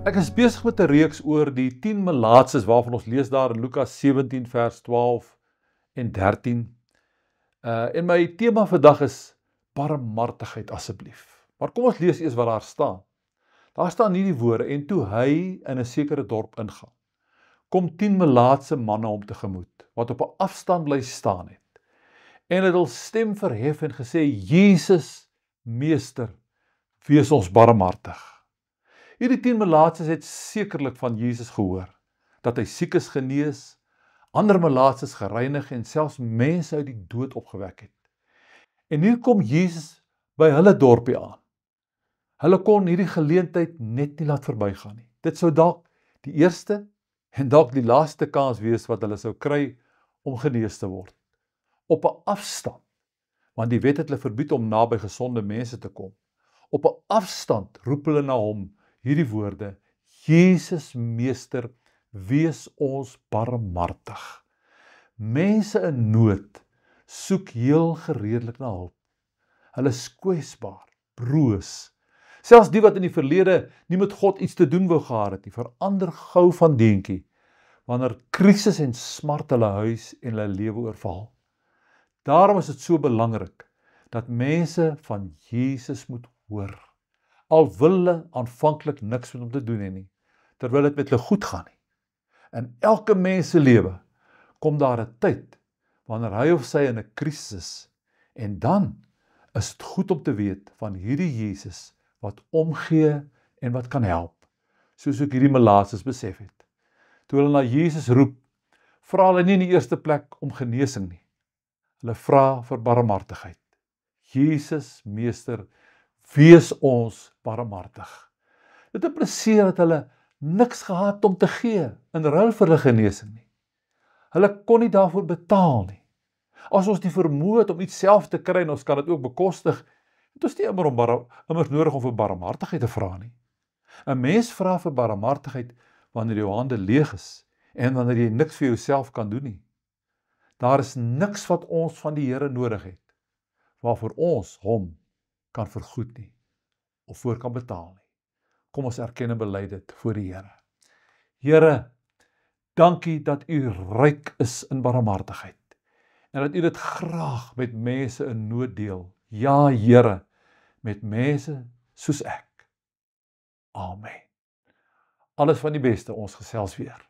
Ek is besig met 'n reeks oor die 10 melaatses waarvan ons lees daar in Lukas 17 vers 12 en 13. En my tema vandag is barmhartigheid asseblief. Maar kom ons lees eers wat daar staan. Daar staan hierdie woorde: en toe hy in 'n sekere dorp ingaan, kom 10 melaatse manne hom tegemoet, wat op 'n afstand bly staan het. En het hul stem verhef en gesê: Jesus, Meester, wees ons barmhartig. Hierdie 10 melaatses het sekerlik van Jesus gehoor, dat hy siekes genees, ander melaatses gereinig en selfs mense uit die dood opgewek het. En hier kom Jesus by hulle dorpie aan. Hulle kon hierdie geleentheid net nie laat verbygaan nie. Dit sou dalk die eerste en dalk die laaste kans wees wat hulle sou kry om genees te word. Op 'n afstand, want die wet het hulle verbied om naby gesonde mense te kom. Op 'n afstand roep hulle na hom hierdie woorde: Jesus, Meester, wees ons barmhartig. Mense in nood soek heel gereedelik na hulp. Hulle is kwesbaar, broos. Selfs die wat in die verlede nie met God iets te doen wou gehad het nie, verander gou van denkie wanneer krisis en smart hulle huis en hulle lewe oorval. Daarom is dit so belangrik dat mense van Jesus moet hoor. Al wil hulle aanvanklik niks met hom te doen hê nie, terwyl dit met hulle goed gaan nie. In elke mens se lewe kom daar 'n tyd wanneer hy of sy in 'n krisis is, en dan is dit goed om te weet van hierdie Jesus wat omgee en wat kan help, soos ook hierdie melaatses besef het. Toe hulle na Jesus roep, vra hulle nie in die eerste plek om genesing nie. Hulle vra vir barmhartigheid. Jesus, Meester, wees ons barmhartig. Dit impliseer dat hulle niks gehad om te gee in ruil vir hulle genesing nie. Hulle kon nie daarvoor betaal nie. As ons nie vermoë het om iets self te kry en ons kan dit ook bekostig, het ons nie immers nodig om vir barmhartigheid te vra nie. 'n Mens vra vir barmhartigheid wanneer jou hande leeg is en wanneer jy niks vir jouself kan doen nie. Daar is niks wat ons van die Here nodig het waarvoor ons hom kan vergoed nie of voor kan betaal nie. Kom ons erken en bely dit voor die Here. Here, dankie dat u ryk is in barmhartigheid en dat u dit graag met mense in nood deel. Ja, Here, met mense soos ek. Amen. Alles van die beste, ons gesels weer.